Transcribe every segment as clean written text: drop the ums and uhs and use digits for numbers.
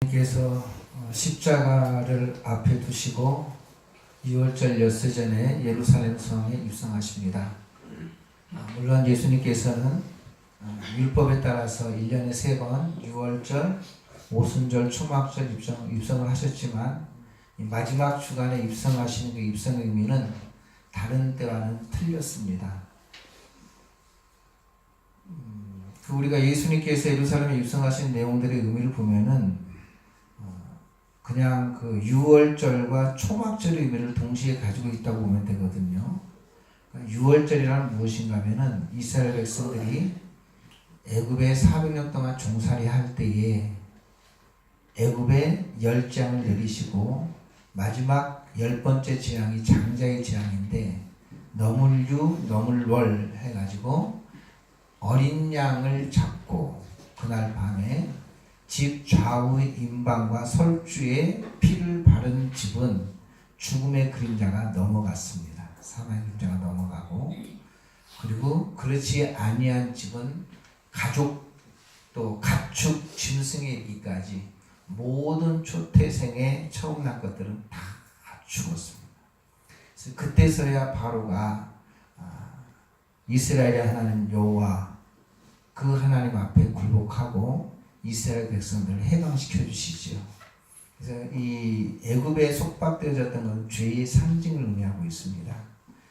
께서 십자가를 앞에 두시고 6월절 엿새 전에 예루살렘 성에 입성하십니다. 물론 예수님께서는 율법에 따라서 1년에 3번 6월절, 오순절, 초막절 입성을 하셨지만 마지막 주간에 입성하시는 그 입성의 의미는 다른 때와는 틀렸습니다. 우리가 예수님께서 예루살렘에 입성하신 내용들의 의미를 보면은 그냥 그 6월절과 초막절의 의미를 동시에 가지고 있다고 보면 되거든요. 6월절이란 무엇인가 하면은 이스라엘 백성들이 애굽에 400년 동안 종살이 할 때에 애굽에 열장을 내리시고 마지막 10번째 재앙이 장자의 재앙인데 너물유, 너물월 해가지고 어린 양을 잡고 그날 밤에 집 좌우의 임방과 설주에 피를 바른 집은 죽음의 그림자가 넘어갔습니다. 사망의 그림자가 넘어가고, 그리고 그렇지 아니한 집은 가족 또 가축 짐승에 이르기까지 모든 초태생에 처음 난 것들은 다 죽었습니다. 그래서 그때서야 바로가 이스라엘의 하나님 여호와 그 하나님 앞에 굴복하고 이스라엘 백성들을 해방시켜 주시죠. 그래서 이 애굽에 속박되어졌던 건 죄의 상징을 의미하고 있습니다.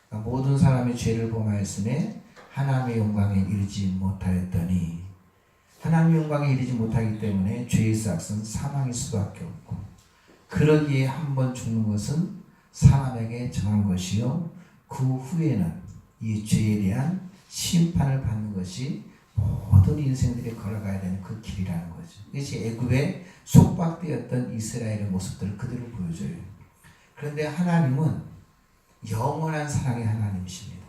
그러니까 모든 사람이 죄를 범하였음에 하나님의 영광에 이르지 못하였더니, 하나님의 영광에 이르지 못하기 때문에 죄의 삭은 사망일 수밖에 없고, 그러기에 한 번 죽는 것은 사람에게 정한 것이요 그 후에는 이 죄에 대한 심판을 받는 것이 모든 인생들이 걸어가야 되는 그 길이라는 거죠. 이것이 애굽에 속박되었던 이스라엘의 모습들을 그대로 보여줘요. 그런데 하나님은 영원한 사랑의 하나님이십니다.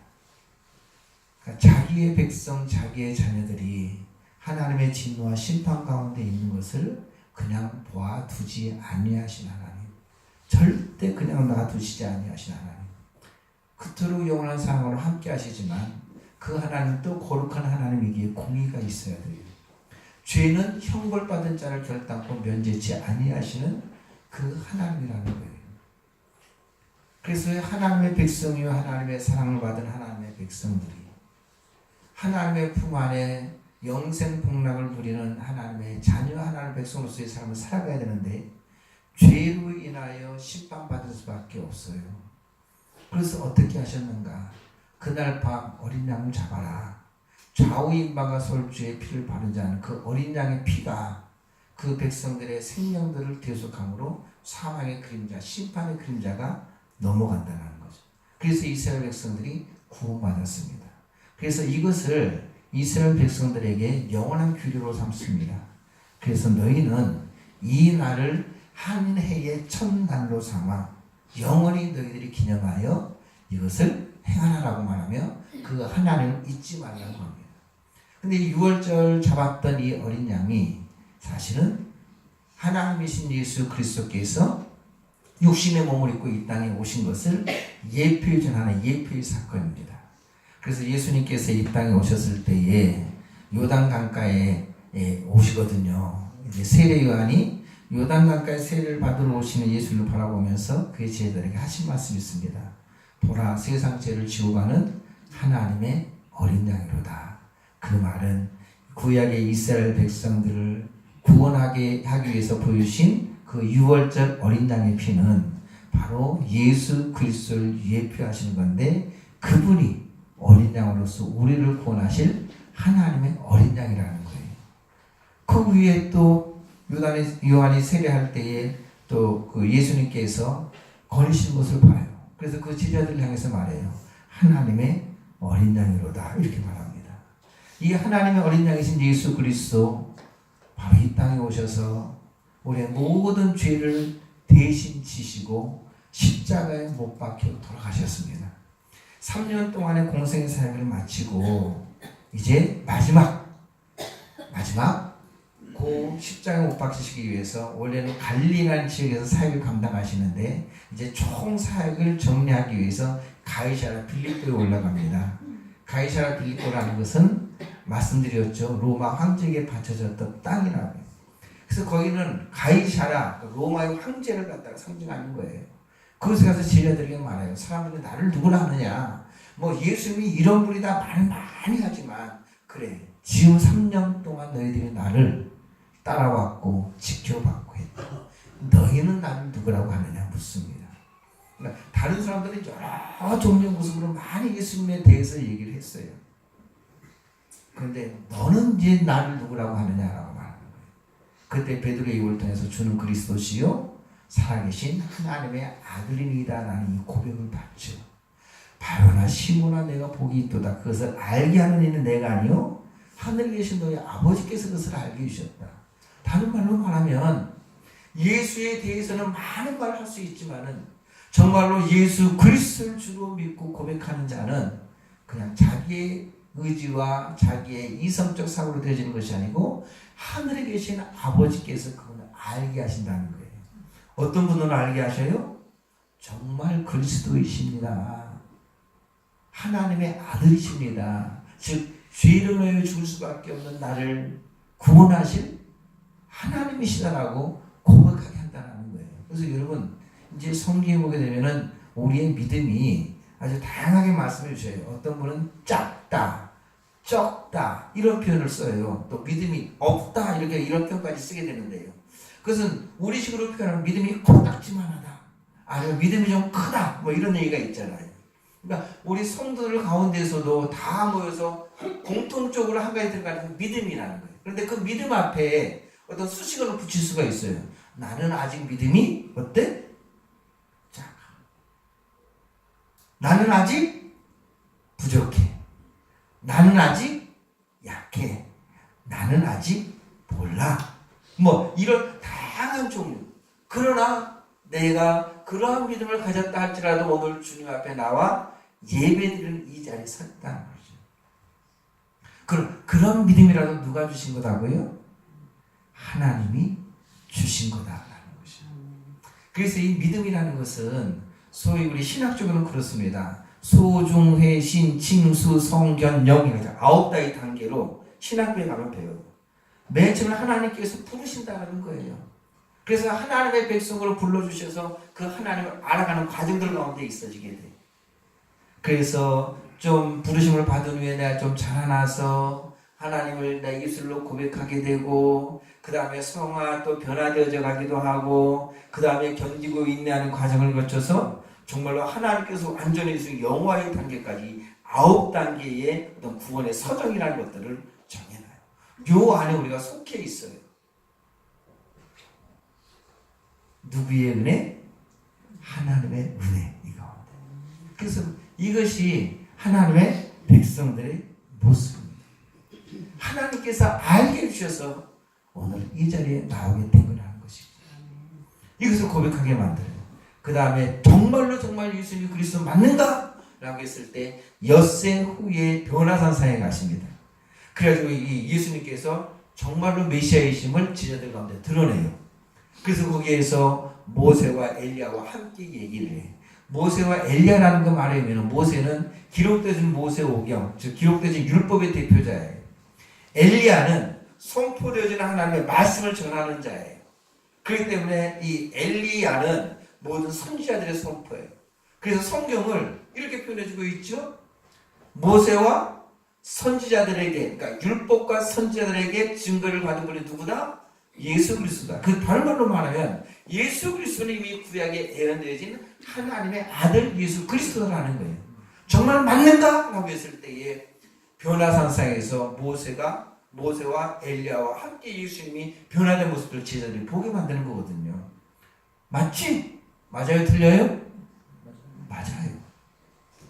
그러니까 자기의 백성, 자기의 자녀들이 하나님의 진노와 심판 가운데 있는 것을 그냥 보아두지 아니하신 하나님, 절대 그냥 놔두시지 아니하신 하나님, 그토록 영원한 사랑으로 함께 하시지만 그 하나님 또 거룩한 하나님이기에 공의가 있어야 돼요. 죄는 형벌받은 자를 결단코 면제치 아니하시는 그 하나님이라는 거예요. 그래서 하나님의 백성이요 하나님의 사랑을 받은 하나님의 백성들이 하나님의 품 안에 영생 복락을 누리는 하나님의 자녀, 하나님의 백성으로서의 삶을 살아가야 되는데 죄로 인하여 심판받을 수밖에 없어요. 그래서 어떻게 하셨는가? 그날 밤 어린 양을 잡아라. 좌우 임방과 설주에 피를 바른 자는 그 어린 양의 피가 그 백성들의 생명들을 대속함으로 사망의 그림자, 심판의 그림자가 넘어간다는 거죠. 그래서 이스라엘 백성들이 구원받았습니다. 그래서 이것을 이스라엘 백성들에게 영원한 규례로 삼습니다. 그래서 너희는 이 날을 한 해의 첫날로 삼아 영원히 너희들이 기념하여 이것을 행하라고 말하며 그 하나님을 잊지 말라고 합니다. 근데 이 6월절 잡았던 이 어린 양이 사실은 하나님이신 예수 그리스도께서 육신의 몸을 입고 이 땅에 오신 것을 예표해 전하는 예표의 사건입니다. 그래서 예수님께서 이 땅에 오셨을 때에 요단 강가에 오시거든요. 이제 세례 요한이 요단 강가에 세례를 받으러 오시는 예수를 바라보면서 그의 제자들에게 하신 말씀이 있습니다. 보라, 세상 죄를 지고 가는 하나님의 어린 양이로다. 그 말은 구약의 이스라엘 백성들을 구원하게 하기 위해서 보여주신 그 6월절 어린 양의 피는 바로 예수 그리스도를 예표하시는 건데, 그분이 어린 양으로서 우리를 구원하실 하나님의 어린 양이라는 거예요. 그 위에 또 요한이 세례할 때에 또 그 예수님께서 거리신 것을 봐요. 그래서 그 제자들을 향해서 말해요. 하나님의 어린 양이로다, 이렇게 말합니다. 이 하나님의 어린 양이신 예수 그리스도 바로 이 땅에 오셔서 우리의 모든 죄를 대신 지시고 십자가에 못 박혀 돌아가셨습니다. 3년 동안의 공생의 삶을 마치고 이제 마지막 그 십자가에 못 박히시기 위해서 원래는 갈릴리라는 지역에서 사역을 감당하시는데 이제 총 사역을 정리하기 위해서 가이사랴 빌립보에 올라갑니다. 가이사랴 빌립보라는 것은 말씀드렸죠. 로마 황제에게 바쳐졌던 땅이라고요. 그래서 거기는 가이사라, 로마의 황제를 갖다가 상징하는 거예요. 그것에 가서 제자들에게 말해요. 사람들이 나를 누구라 하느냐. 뭐 예수님이 이런 분이 다 많이 하지만 그래. 지금 3년 동안 너희들이 나를 따라왔고 지켜봤고 했다. 너희는 나를 누구라고 하느냐 묻습니다. 그러니까 다른 사람들은 여러 종류의 모습으로 많이 예수님에 대해서 얘기를 했어요. 그런데 너는 이제 나를 누구라고 하느냐라고 말하는 거예요. 그때 베드로의 입을 통해서 주는 그리스도시요 살아계신 하나님의 아들이니이다라는 이 고백을 받죠. 바로나 시모나 내가 복이 있도다. 그것을 알게 하는 이는 내가 아니요 하늘에 계신 너희 아버지께서 그것을 알게 해주셨다. 다른 말로 말하면 예수에 대해서는 많은 말을 할 수 있지만은 정말로 예수 그리스도를 주로 믿고 고백하는 자는 그냥 자기의 의지와 자기의 이성적 사고로 되어지는 것이 아니고 하늘에 계신 아버지께서 그분을 알게 하신다는 거예요. 어떤 분을 알게 하셔요? 정말 그리스도이십니다. 하나님의 아들이십니다. 즉 죄를 위하여 죽을 수밖에 없는 나를 구원하실 하나님이시다라고 고백하게 한다는 거예요. 그래서 여러분 이제 성경에 보게 되면은 우리의 믿음이 아주 다양하게 말씀해 주셔요. 어떤 분은 작다, 적다 이런 표현을 써요. 또 믿음이 없다 이런 표현까지 쓰게 되는데요. 그것은 우리식으로 표현하면 믿음이 코딱지만하다, 아니면 믿음이 좀 크다 뭐 이런 얘기가 있잖아요. 그러니까 우리 성도들 가운데서도 다 모여서 공통적으로 한 가지 들어가는 믿음이라는 거예요. 그런데 그 믿음 앞에 어떤 수식어를 붙일 수가 있어요. 나는 아직 믿음이 어때? 작아. 나는 아직 부족해. 나는 아직 약해. 나는 아직 몰라. 뭐 이런 다양한 종류. 그러나 내가 그러한 믿음을 가졌다 할지라도 오늘 주님 앞에 나와 예배드리는 이 자리에 섰다는 거죠. 그런 믿음이라도 누가 주신 거다고요? 하나님이 주신 거다라는 것이죠. 그래서 이 믿음이라는 것은 소위 우리 신학적으로는 그렇습니다. 소중회, 신, 칭수, 성견, 영 이렇게 9가지 단계로 신학부에 가면 배워요. 맨 처음에 하나님께서 부르신다는 거예요. 그래서 하나님의 백성으로 불러주셔서 그 하나님을 알아가는 과정들 가운데 있어지게 돼. 그래서 좀 부르심을 받은 후에 내가 좀 자라나서 하나님을 내 입술로 고백하게 되고 그 다음에 성화 또 변화되어져 가기도 하고 그 다음에 견디고 인내하는 과정을 거쳐서 정말로 하나님께서 완전히 영화의 단계까지 9단계의 어떤 구원의 서정이라는 것들을 정해놔요. 요 안에 우리가 속해 있어요. 누구의 은혜? 하나님의 은혜. 이 가운데. 그래서 이것이 하나님의 백성들의 모습입니다. 하나님께서 알게 해주셔서 오늘 이 자리에 나오게 된 거라는 것입니다. 이것을 고백하게 만들어요. 그 다음에 정말로 정말 예수님이 그리스도 맞는가? 라고 했을 때 엿새 후에 변화산상에 가십니다. 그래가지고 이 예수님께서 정말로 메시아이심을 제자들 가운데 드러내요. 그래서 거기에서 모세와 엘리야와 함께 얘기를 해. 모세와 엘리야라는 거 말하면 모세는 기록되어진 모세오경, 즉 기록되어진 율법의 대표자예요. 엘리야는 선포되어진 하나님의 말씀을 전하는 자예요. 그렇기 때문에 이 엘리야는 모든 선지자들의 선포예요. 그래서 성경을 이렇게 표현해주고 있죠. 모세와 선지자들에게, 그러니까 율법과 선지자들에게 증거를 받은 분이 누구다? 예수 그리스도다. 그 다른 말로 말하면 예수 그리스도는 이미 구약에 예언되어진 하나님의 아들 예수 그리스도라는 거예요. 정말 맞는가? 라고 했을 때에 변화산상에서 모세와 엘리야와 함께 예수님이 변화된 모습을 제자들이 보게 만드는 거거든요. 맞지? 맞아요? 틀려요? 맞아요.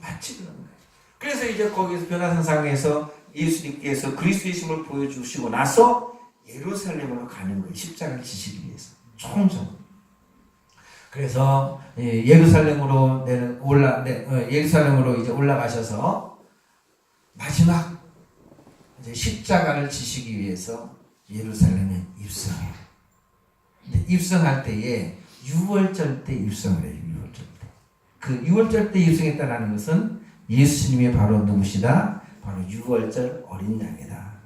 맞지? 그런 거예요. 그래서 이제 거기서 변화산상에서 예수님께서 그리스도이심을 보여주시고 나서 예루살렘으로 가는 거예요. 십자가를 지시기 위해서. 총성. 그래서 예루살렘으로 이제 올라가셔서 마지막 이제 십자가를 지시기 위해서 예루살렘에 입성해요. 근데 입성할 때에 유월절 때 입성을 해요. 유월절 때. 그 유월절 때 입성했다는 것은 예수님이 바로 누구시다? 바로 유월절 어린 양이다.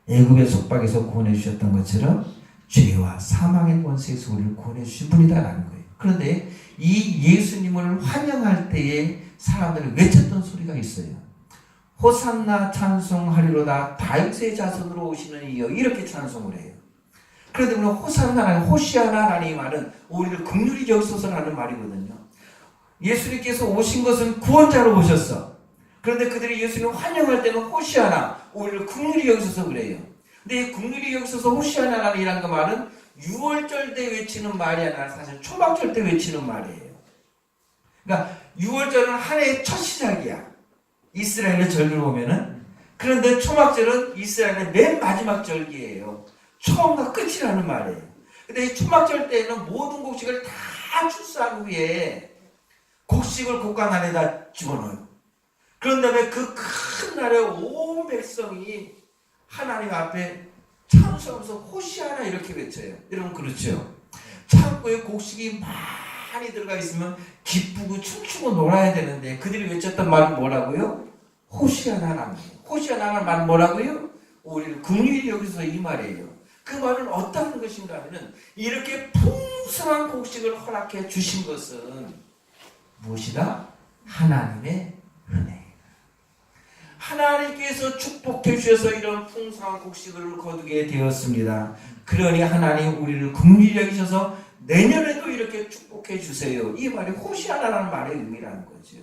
애굽의 속박에서 구원해 주셨던 것처럼 죄와 사망의 권세에서 우리를 구원해 주신 분이다라는 거예요. 그런데 이 예수님을 환영할 때에 사람들이 외쳤던 소리가 있어요. 호산나 찬송하리로다 다윗의 자손으로 오시는 이여, 이렇게 찬송을 해요. 그런데 우리는 호산나라는, 호시아나라는 이 말은 우리를 긍휼히 여기소서라는 말이거든요. 예수님께서 오신 것은 구원자로 오셨어. 그런데 그들이 예수님을 환영할 때는 호시아나, 우리를 긍휼히 여기소서 그래요. 근데 이 긍휼히 여기소서 호시아나라는 그 말은 유월절 때 외치는 말이 아니라 사실 초막절 때 외치는 말이에요. 그러니까 유월절은 한 해의 첫 시작이야. 이스라엘의 절기를 보면은. 그런데 초막절은 이스라엘의 맨 마지막 절기예요. 처음과 끝이라는 말이에요. 근데 이 초막절 때에는 모든 곡식을 다 출수한 후에 곡식을 곡간 안에다 집어넣어요. 그런 다음에 그 큰 날에 온 백성이 하나님 앞에 찬송하면서 호시아나 이렇게 외쳐요. 여러분 그렇죠? 창고에 곡식이 많이 들어가 있으면 기쁘고 춤추고 놀아야 되는데 그들이 외쳤던 말은 뭐라고요? 호시아나라는 거예요. 호시아나라는 말은 뭐라고요? 우리를 긍휼히 여기서 이 말이에요. 그 말은 어떤 것인가 하면 이렇게 풍성한 곡식을 허락해 주신 것은 무엇이다? 하나님의 은혜. 하나님께서 축복해 주셔서 이런 풍성한 곡식을 거두게 되었습니다. 그러니 하나님 우리를 긍휼히 여기셔서 내년에도 이렇게 축복해 주세요. 이 말이 호시아나라는 말의 의미라는 거죠.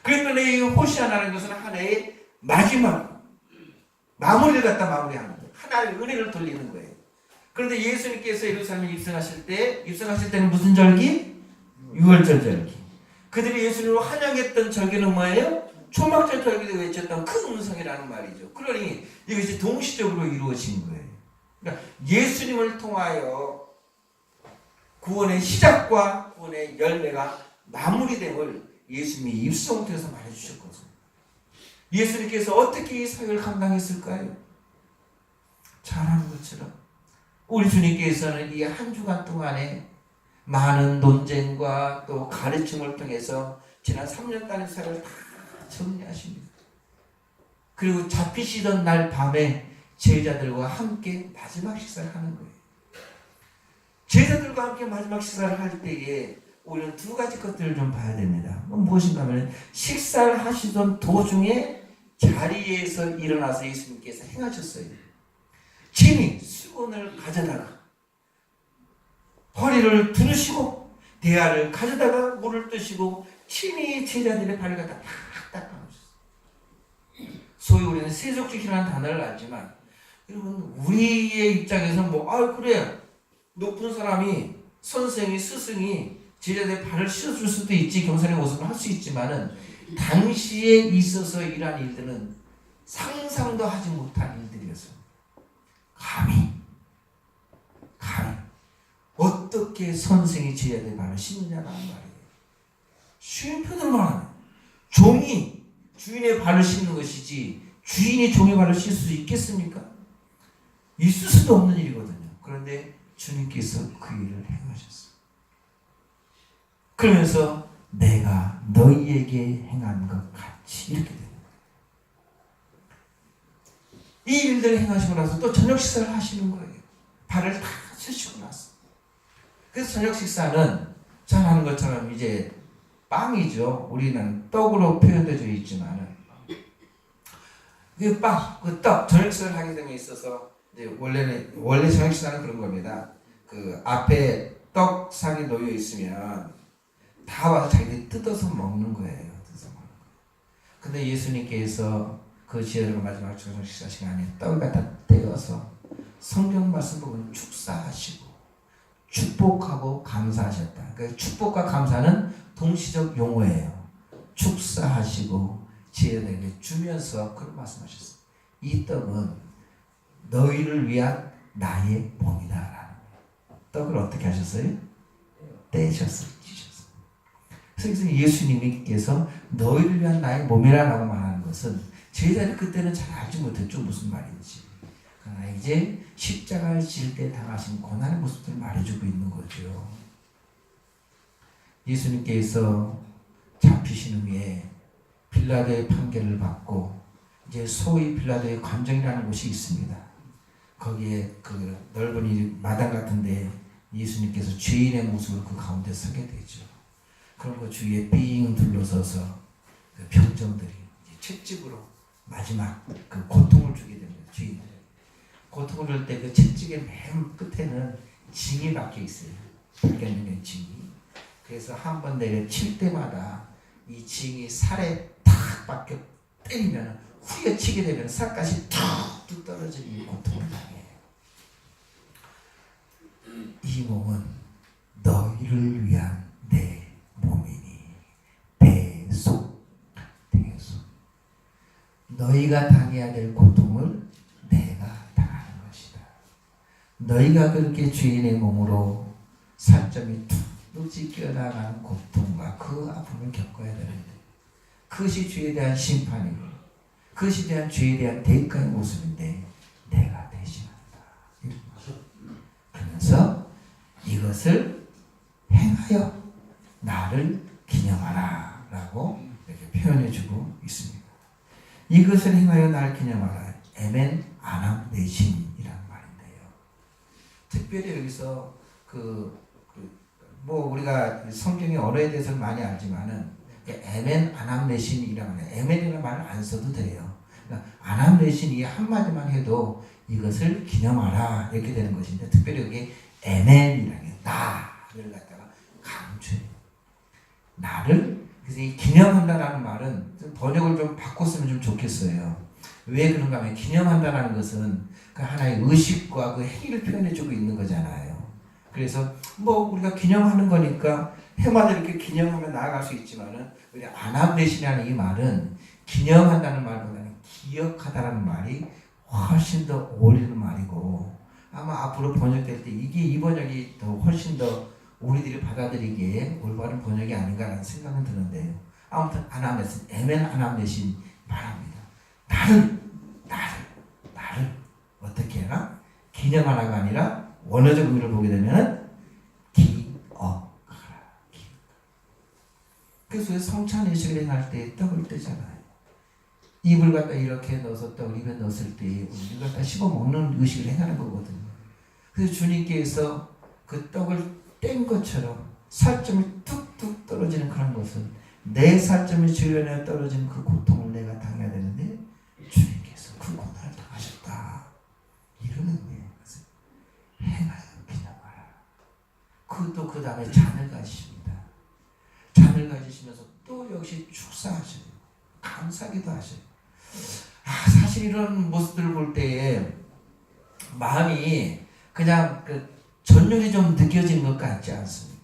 그러니까 이 호시아나라는 것은 하나의 마지막 마무리를 갖다 마무리하는 거예요. 하나의 은혜를 돌리는 거예요. 그런데 예수님께서 예루살렘에 입성하실 때는 무슨 절기? 유월절 절기. 그들이 예수님을 환영했던 절기는 뭐예요? 초막절 절기도 외쳤던 큰 음성이라는 말이죠. 그러니 이것이 동시적으로 이루어진 거예요. 그러니까 예수님을 통하여 구원의 시작과 구원의 열매가 마무리됨을 예수님이 입성을 통해서 말해주셨거든요. 예수님께서 어떻게 이 사역을 감당했을까요? 잘하는 것처럼 우리 주님께서는 이 한 주간 동안에 많은 논쟁과 또 가르침을 통해서 지난 3년간의 사역을 다 정리하십니다. 그리고 잡히시던 날 밤에 제자들과 함께 마지막 식사를 하는 거예요. 제자들과 함께 마지막 식사를 할 때에 우리는 두 가지 것들을 좀 봐야 됩니다. 무엇인가 하면 식사를 하시던 도중에 자리에서 일어나서 예수님께서 행하셨어요. 친히 수건을 가져다가 허리를 두르시고 대야를 가져다가 물을 뜨시고 친히 제자들의 발을 갖다 탁 닦아놓으셨어요. 소위 우리는 세속주의라는 단어를 알지만 여러분 우리의 입장에서 그래 높은 사람이 선생이 스승이 제자들의 발을 씻어줄 수도 있지 경선의 모습을 할 수 있지만은 당시에 있어서 일한 일들은 상상도 하지 못한 일들이었어요. 감히 어떻게 선생이 제자들의 발을 씻느냐라는 말이에요. 쉬운 표현으로 말하면 종이 주인의 발을 씻는 것이지 주인이 종의 발을 씻을 수 있겠습니까? 있을 수도 없는 일이거든요. 그런데 주님께서 그 일을 행하셨어요. 그러면서 내가 너희에게 행한 것 같이 이렇게 됩니다. 이 일들을 행하시고 나서 또 저녁 식사를 하시는 거예요. 발을 다 씻고 나서. 그래서 저녁 식사는 잘 아는 것처럼 이제 빵이죠. 우리는 떡으로 표현되어 있지만은 그 빵, 그 떡, 저녁 식사를 하게 됨에 있어서 이제 원래 저녁 식사는 그런 겁니다. 그 앞에 떡상이 놓여 있으면 다 와서 자기들이 뜯어서 먹는 거예요. 근데 예수님께서 그 지혜들과 마지막 저녁 식사 시간에 떡을 갖다 떼어서 성경 말씀 보면 축사하시고 축복하고 감사하셨다. 그 축복과 감사는 동시적 용어예요. 축사하시고 지혜들에게 주면서 그런 말씀하셨어요. 이 떡은 너희를 위한 나의 몸이다. 떡을 어떻게 하셨어요? 떼셨어요. 찢었어요. 그래서 예수님께서 너희를 위한 나의 몸이라고 말하는 것은 제자들이 그때는 잘 알지 못했죠. 무슨 말인지. 그러나 이제 십자가를 질 때 당하신 고난의 모습을 말해주고 있는 거죠. 예수님께서 잡히신 후에 빌라도의 판결을 받고 이제 소위 빌라도의 관정이라는 곳이 있습니다. 거기에 그 넓은 이 마당 같은데 예수님께서 죄인의 모습으로 그 가운데 서게 되죠. 그런 거 주위에 삥 둘러서서 그 병정들이 채찍으로 마지막 그 고통을 주게 됩니다. 죄인들. 고통을 줄 때 그 채찍의 맨 끝에는 징이 박혀 있어요. 발견된 징이. 그래서 한 번 내려 칠 때마다 이 징이 살에 탁 박혀 때리면 후에 치게 되면 살갗이 툭 떨어지는 이 고통을 당해요. 이 몸은 너희를 위한 내 몸이니 대속. 너희가 당해야 될 고통을 내가 당하는 것이다. 너희가 그렇게 죄인의 몸으로 살점이 툭 찢겨나가는 고통과 그 아픔을 겪어야 되는데 그것이 죄에 대한 심판이고 그것에 대한 죄에 대한 대가의 모습인데 내가 대신한다. 그러면서 이것을 행하여 나를 기념하라 라고 이렇게 표현해주고 있습니다. 이것을 행하여 나를 기념하라. 에멘 아남 내신이라는 말인데요. 특별히 여기서 뭐 우리가 성경의 언어에 대해서는 많이 알지만은 에멘 아남 내신이라는 말, 에멘이라는 말을 안 써도 돼요. 그러니까 아남 내신이 한마디만 해도 이것을 기념하라 이렇게 되는 것인데 특별히 여기 에멘이라는 게 나를 갖다가 강조해요. 나를. 그래서 이 기념한다라는 말은 좀 번역을 좀 바꿨으면 좀 좋겠어요. 왜 그런가 하면 기념한다라는 것은 그 하나의 의식과 그 행위를 표현해주고 있는 거잖아요. 그래서 뭐 우리가 기념하는 거니까 해마다 이렇게 기념하며 나아갈 수 있지만은 우리 아남대신이라는 이 말은 기념한다는 말보다는 기억하다라는 말이 훨씬 더 어울리는 말이고 아마 앞으로 번역될 때 이 번역이 더 훨씬 더 우리들이 받아들이기에 올바른 번역이 아닌가라는 생각은 드는데요. 아무튼 아남대신, 에멘 아남대신 말합니다. 나를 어떻게 해라? 기념하라가 아니라 원어적 의미를 보게 되면 기억하라. 그래서 성찬예식을 행할 때 떡을 떼잖아요. 입을 갖다 이렇게 넣어서 떡을 입에 넣었을 때 입을 갖다 씹어 먹는 의식을 행하는 거거든요. 그래서 주님께서 그 떡을 뗀 것처럼 살점이 뚝뚝 떨어지는 그런 것은 내 살점이 주변에 떨어지는 그 고통을 내가 당해야 되는데 주님께서 그 고난을 당하셨다. 이런 의미의 것을 행하여 기념하라. 그것도 그 다음에 잔을 가지십니다. 잔을 가지시면서 또 역시 축사하셔요. 감사기도 하셔요. 사실 이런 모습들을 볼 때에 마음이 그냥 전율이 좀 느껴지는 것 같지 않습니까?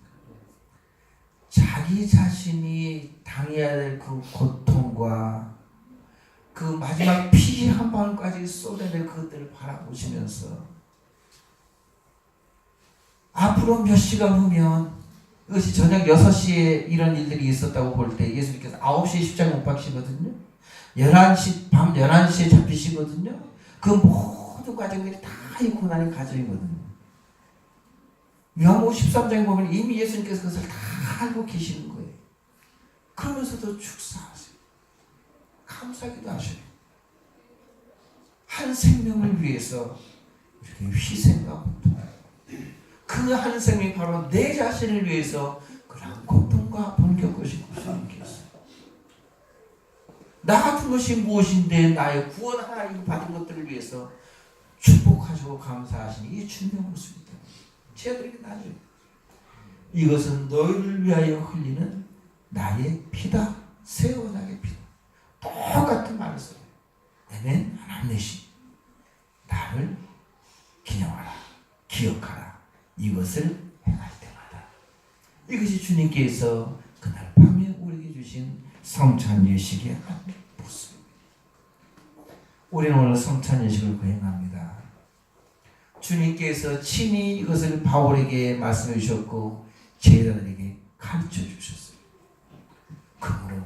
자기 자신이 당해야 될 그 고통과 그 마지막 피 한 방울까지 쏟아낼 그것들을 바라보시면서 앞으로 몇 시간 후면 이것이 저녁 6시에 이런 일들이 있었다고 볼 때 예수님께서 9시에 십자가 못 박히거든요. 11시, 밤 11시에 잡히시거든요. 그 모든 과정들이 다 이 고난의 과정이거든요. 요한복음 13장에 보면 이미 예수님께서 그것을 다 알고 계시는 거예요. 그러면서도 축사하세요. 감사기도 하셔요. 한 생명을 위해서 이렇게 희생과 고통. 그 한 생명이 바로 내 자신을 위해서 그런 고통과 아픔을 겪으신 주님께서. 나 같은 것이 무엇인데 나의 구원 하나님 받은 것들을 위해서 축복하시고 감사하시니 이 주님의 모습이다. 제들에게 나죠. 이것은 너희를 위하여 흘리는 나의 피다. 새 언약의 피다. 똑같은 말을 써요. 아멘. 하나님이시 나를 기념하라. 기억하라. 이것을 행할 때마다. 이것이 주님께서 그날 밤에 우리에게 주신 성찬예식의 한 모습입니다. 우리는 오늘 성찬예식을 거행합니다. 주님께서 친히 이것을 바울에게 말씀해 주셨고 제자들에게 가르쳐 주셨어요. 그러므로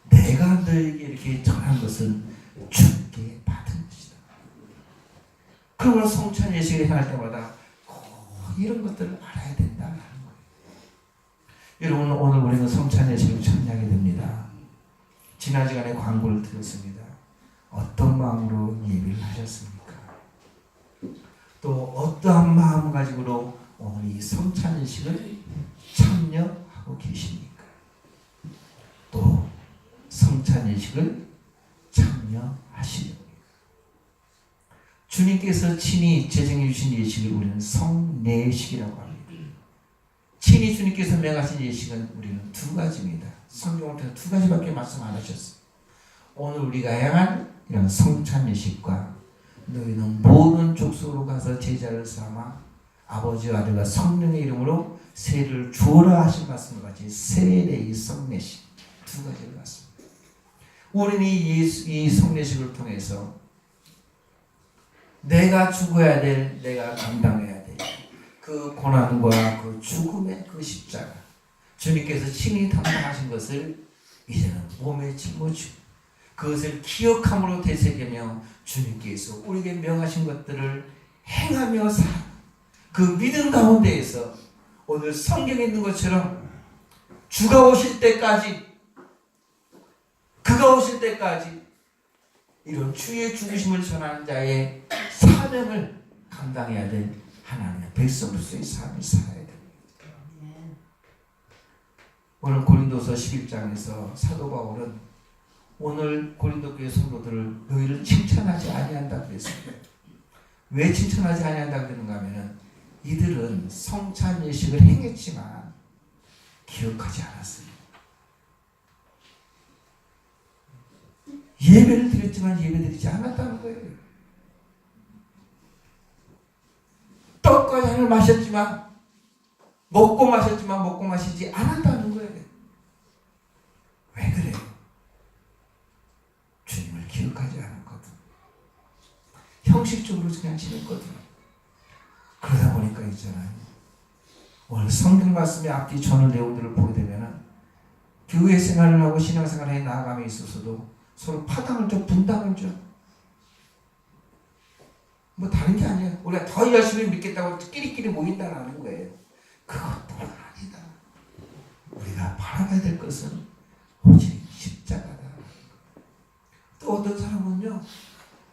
내가 너에게 이렇게 전한 것은 주께 받은 것이다. 그러므로 성찬예식을 행할 때마다 이런 것들을 알아야 된다는 거예요. 여러분 오늘 우리는 성찬예식을 참여하게 됩니다. 지난 시간에 광고를 드렸습니다. 어떤 마음으로 예배를 하셨습니까? 또 어떠한 마음가짐으로 오늘 이 성찬일식을 참여하고 계십니까? 또 성찬일식을 참여하시렵니까? 주님께서 친히 제정해 주신 예식을 우리는 성례식이라고 합니다. 친히 주님께서 명하신 예식은 우리는 두 가지입니다. 성경을 통해서 두 가지밖에 말씀 안 하셨어요. 오늘 우리가 행한 이런 성찬 예식과 너희는 모든 족속으로 가서 제자를 삼아 아버지와 아들과 성령의 이름으로 세례를 주어라 하신 말씀과 같이 세례의 성례식 두 가지를 갖습니다. 우리는 이 성례식을 통해서 내가 죽어야 될, 내가 감당해야 될 그 고난과 그 죽음의 그 십자가 주님께서 친히 담당하신 것을 이제는 몸에 짊어지고 그것을 기억함으로 되새기며 주님께서 우리에게 명하신 것들을 행하며 살아 그 믿음 가운데에서 오늘 성경에 있는 것처럼 주가 오실 때까지 그가 오실 때까지 이런 주의 죽으심을 전하는 자의 사명을 감당해야 될 하나님의 백성으로서의 삶을 살아야 됩니다. 오늘 고린도서 11장에서 사도 바울은 오늘 고린도 교회 성도들을 너희를 칭찬하지 아니한다 그랬습니다. 왜 칭찬하지 아니한다 그러는가 하면은 이들은 성찬 예식을 행했지만 기억하지 않았습니다. 예배를 드렸지만 예배드리지 않았다는 거예요. 떡과 잔을 마셨지만 먹고 마시지 않았다는 거예요. 왜 그래요? 주님을 기억하지 않았거든. 형식적으로 그냥 지냈거든. 그러다 보니까 있잖아요. 오늘 성경 말씀의 앞뒤 전후 내용들을 보게 되면은 교회 생활을 하고 신앙생활에 나아감에 있어서도 서로 파당을 줘, 분당을 줘. 뭐 다른 게 아니에요. 우리가 더 열심히 믿겠다고 끼리끼리 모인다라는 거예요. 그것도 아니다. 우리가 바라봐야 될 것은 오직 십자가다. 또 어떤 사람은요,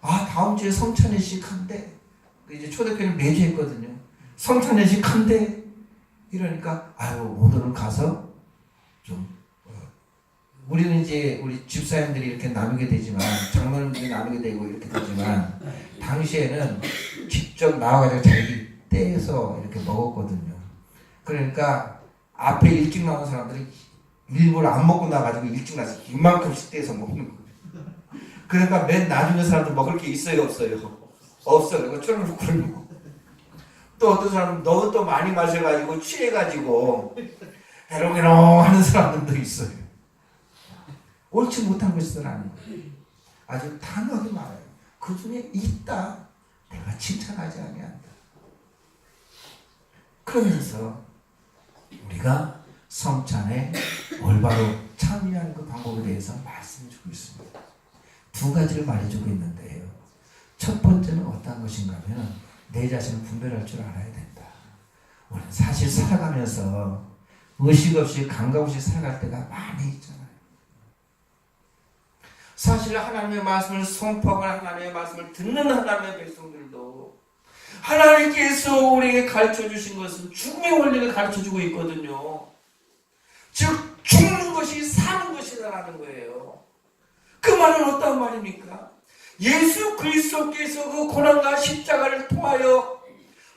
다음 주에 성찬예식 한대. 이제 초대교회는 매주 했거든요. 성찬예식 한대. 이러니까 오늘은 가서 좀 우리는 이제 우리 집사님들이 이렇게 나누게 되지만 장로님들이 나누게 되고 이렇게 되지만 당시에는 직접 나와가지고 자기 떼서 이렇게 먹었거든요. 그러니까 앞에 일찍 나온 사람들이 일부러 안 먹고 나가지고 일찍 나서 이만큼씩 떼서 먹는 거예요. 그러니까 맨 나중에 사람들 먹을 게 있어요, 없어요? 없어요. 그거 쫄르고 굶고. 또 어떤 사람은 너무 또 많이 마셔가지고 취해가지고 해롱해롱 하는 사람들도 있어요. 옳지 못한 것은 아니고 아주 단호하게 말해요. 그 중에 있다. 내가 칭찬하지 아니한다. 그러면서 우리가 성찬에 올바로 참여하는 그 방법에 대해서 말씀해주고 있습니다. 두 가지를 말해주고 있는데요. 첫 번째는 어떤 것인가 하면 내 자신을 분별할 줄 알아야 된다. 우리는 사실 살아가면서 의식 없이 감각 없이 살아갈 때가 많이 있잖아요. 사실 하나님의 말씀을 선포하고 하나님의 말씀을 듣는 하나님의 백성들도 하나님께서 우리에게 가르쳐주신 것은 죽음의 원리를 가르쳐주고 있거든요. 즉 죽는 것이 사는 것이라는 거예요. 그 말은 어떤 말입니까? 예수 그리스도께서 그 고난과 십자가를 통하여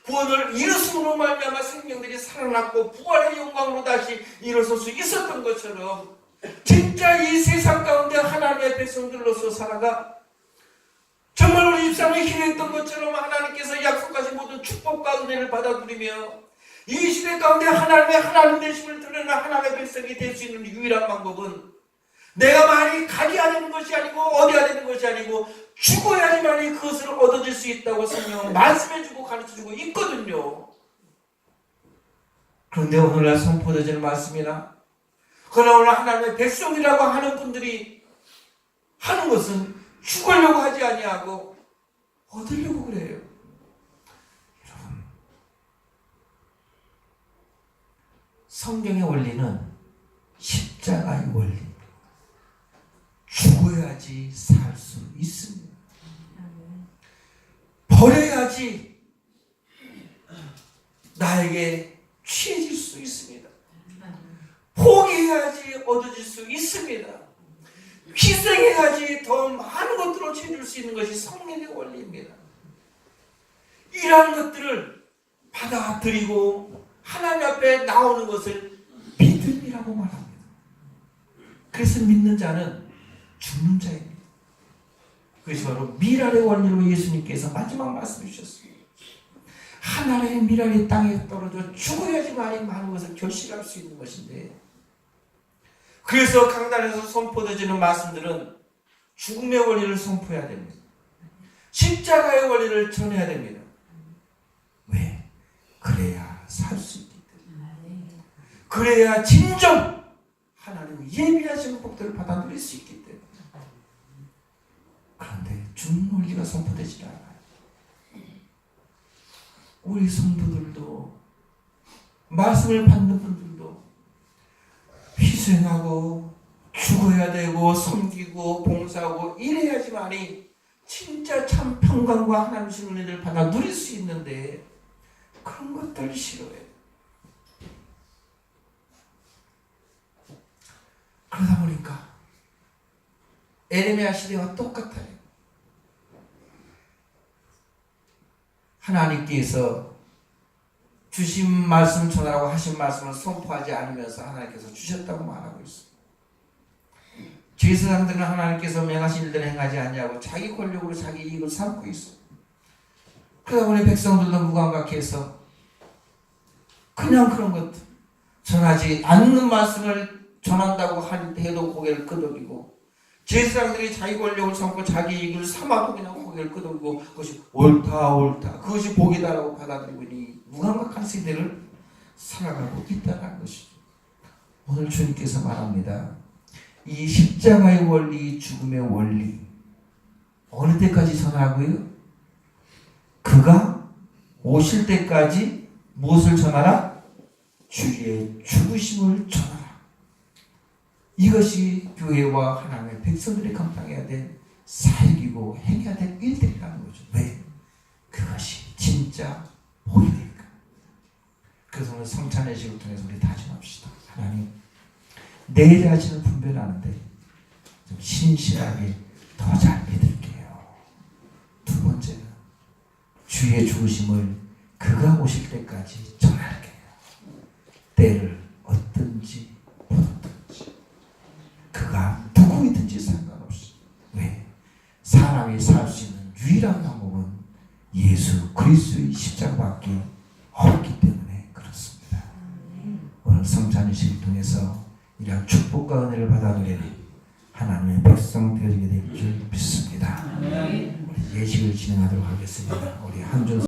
구원을 이루심으로 말미암아 생명들이 살아났고 부활의 영광으로 다시 일어설 수 있었던 것처럼 진짜 이 세상 가운데 하나님의 백성들로서 살아가 정말 우리 입상을 희생했던 것처럼 하나님께서 약속하신 모든 축복과 은혜를 받아들이며 이 시대 가운데 하나님의 하나님 되심을 드러내는 하나님의 백성이 될 수 있는 유일한 방법은 내가 많이 가져야 되는 것이 아니고 얻어야 되는 것이 아니고 죽어야지만이 그것을 얻어질 수 있다고 성경은 말씀해주고 가르쳐주고 있거든요. 그런데 오늘날 선포되는 말씀이나 그러나 오늘 하나님의 백성이라고 하는 분들이 하는 것은 죽으려고 하지 아니하고 얻으려고 그래요. 여러분, 성경의 원리는 십자가의 원리. 죽어야지 살 수 있습니다. 버려야지 나에게 취해질 수 있습니다. 포기해야지 얻어질 수 있습니다. 희생해야지 더 많은 것들을 채워줄 수 있는 것이 성령의 원리입니다. 이러한 것들을 받아들이고 하나님 앞에 나오는 것을 믿음이라고 말합니다. 그래서 믿는 자는 죽는 자입니다. 그것이 바로 미랄의 원리로 예수님께서 마지막 말씀해 주셨습니다. 하나님의 미랄이 땅에 떨어져 죽어야지만이 많은 것을 결실할 수 있는 것인데, 그래서 강단에서 선포되어지는 말씀들은 죽음의 원리를 선포해야 됩니다. 십자가의 원리를 전해야 됩니다. 왜? 그래야 살 수 있기 때문에. 그래야 진정 하나님 예비하신 복들을 받아 누릴 수 있기 때문에. 그런데 죽는 원리가 선포되지 않아요. 우리 성도들도, 말씀을 받는 분들도 희생하고 죽어야 되고 섬기고 봉사하고 이래야지만이 진짜 참 평강과 하나님 주신 은혜를 받아 누릴 수 있는데, 그런 것들 싫어해요. 그러다 보니까 에레미야 시대와 똑같아요. 하나님께서 주신 말씀 전하라고 하신 말씀을 선포하지 않으면서 하나님께서 주셨다고 말하고 있습니다. 죄 사람들은 하나님께서 명하신 일들을 행하지 않냐고 자기 권력으로 자기 이익을 삼고 있어요. 그러다 보니 백성들도 무감각해서 그냥 그런 것들 전하지 않는 말씀을 전한다고 해도 고개를 끄덕이고, 죄 사람들이 자기 권력을 삼고 자기 이익을 삼아도 그냥 고개를 끄덕이고, 그것이 옳다 그것이 복이다라고 받아들이고 이 무감각한 세대를 살아가고 있다는 것이죠. 오늘 주님께서 말합니다. 이 십자가의 원리, 죽음의 원리 어느 때까지 전하고요? 그가 오실 때까지 무엇을 전하라? 주의 죽으심을 전하라. 이것이 교회와 하나님의 백성들이 감당해야 될 사역이고 행해야 될 일들이라는 거죠. 왜? 그것이 진짜 복이니까. 그래서 오늘 성찬의식을 통해서 우리 다짐합시다. 하나님, 내 자신을 분별하는데 좀 신실하게 더 잘 믿을게요. 두 번째는 주의 죽으심을 그가 오실 때까지 전할게요. 때를 얻든지 못 얻든지, 그가 누구이든지 상관없이. 왜? 사람이 살 수 있는 유일한 방법은 예수 그리스도의 십자가밖에 없기 때문에 그렇습니다. 오늘 성찬의식을 통해서 이러한 축복과 은혜를 받아 누리는 하나님의 백성 되어지게 될 줄 믿습니다. 우리 예식을 진행하도록 하겠습니다. 우리 한준